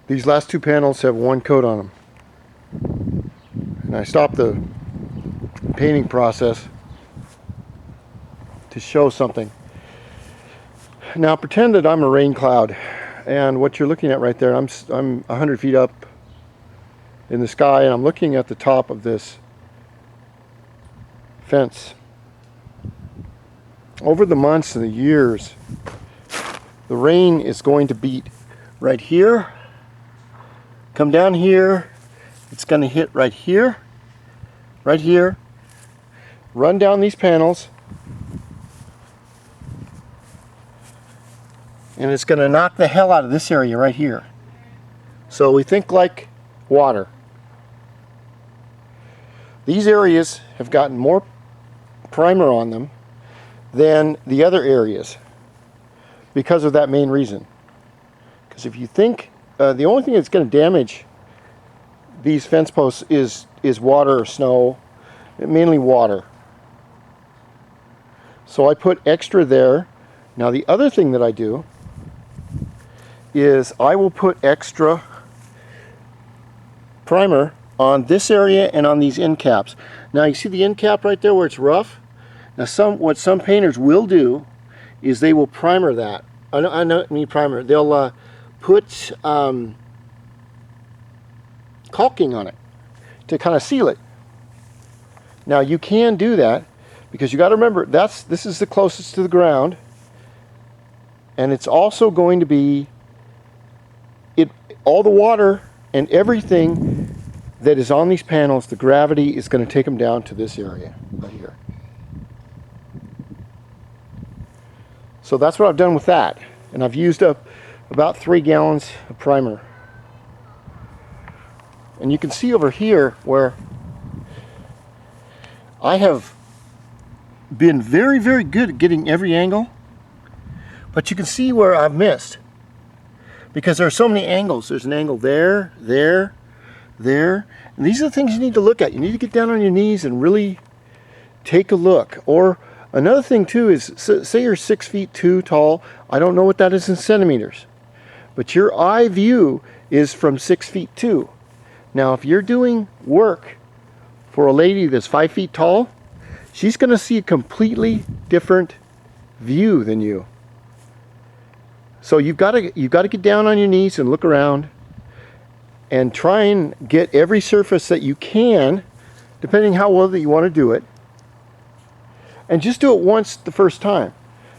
These last two panels have one coat on them. And I stopped the painting process to show something. Now pretend that I'm a rain cloud, and what you're looking at right there, I'm 100 feet up in the sky, and I'm looking at the top of this fence. Over the months and the years, the rain is going to beat right here, come down here, it's going to hit right here, run down these panels, and it's going to knock the hell out of this area right here. So we think like water. These areas have gotten more primer on them than the other areas because of that main reason. Because if you think, the only thing that's going to damage these fence posts is water or snow, mainly water. So I put extra there. Now the other thing that I do is I will put extra primer on this area and on these end caps. Now you see the end cap right there where it's rough? Now what some painters will do is they will primer that. I don't mean primer. They'll put caulking on it to kind of seal it. Now you can do that because you got to remember this is the closest to the ground, and it's also going to be all the water and everything that is on these panels, the gravity is going to take them down to this area right here. So that's what I've done with that, and I've used up about 3 gallons of primer. And you can see over here where I have been very, very good at getting every angle, but you can see where I've missed because there are so many angles. There's an angle there, there, there, and these are the things you need to look at. You need to get down on your knees and really take a look. Or another thing too is, say you're 6'2" tall. I don't know what that is in centimeters, but your eye view is from 6'2". Now if you're doing work for a lady that's 5 feet tall, she's going to see a completely different view than you. So you've got to get down on your knees and look around and try and get every surface that you can, depending how well that you want to do it. And just do it once the first time.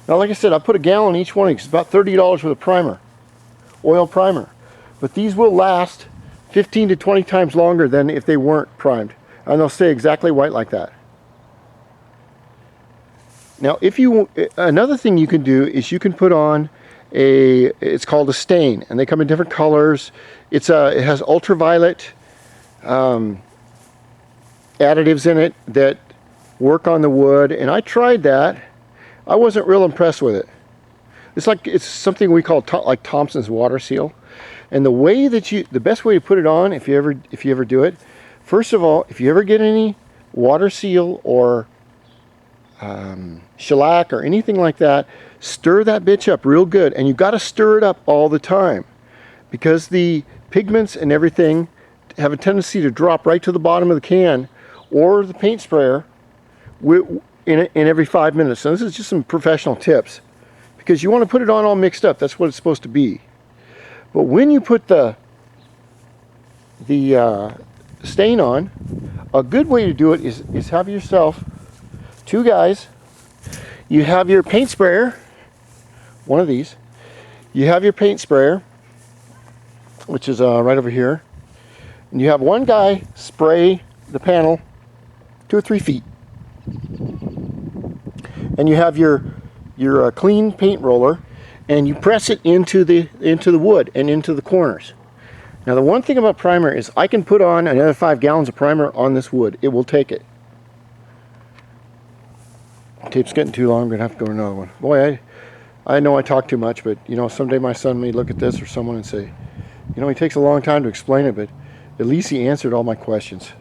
Now like I said, I put a gallon in each one. It's about $30 worth of primer, oil primer. But these will last 15 to 20 times longer than if they weren't primed. And they'll stay exactly white like that. Now another thing you can do is you can put on it's called a stain, and they come in different colors. It has ultraviolet additives in it that work on the wood, and I tried that. I wasn't real impressed with it. It's something we call like Thompson's water seal, and the best way to put it on, if you ever do it, first of all, if you ever get any water seal or shellac or anything like that, stir that bitch up real good, and you've got to stir it up all the time because the pigments and everything have a tendency to drop right to the bottom of the can or the paint sprayer in every 5 minutes. So this is just some professional tips because you want to put it on all mixed up. That's what it's supposed to be. But when you put the stain on, a good way to do it is have yourself 2 guys. You have your paint sprayer, one of these. You have your paint sprayer, which is right over here. And you have one guy spray the panel 2 or 3 feet. And you have your clean paint roller, and you press it into the wood and into the corners. Now the one thing about primer is I can put on another 5 gallons of primer on this wood. It will take it. Tape's getting too long. I'm gonna have to go to another one. Boy, I know I talk too much, but you know, someday my son may look at this or someone and say, you know, he takes a long time to explain it, but at least he answered all my questions.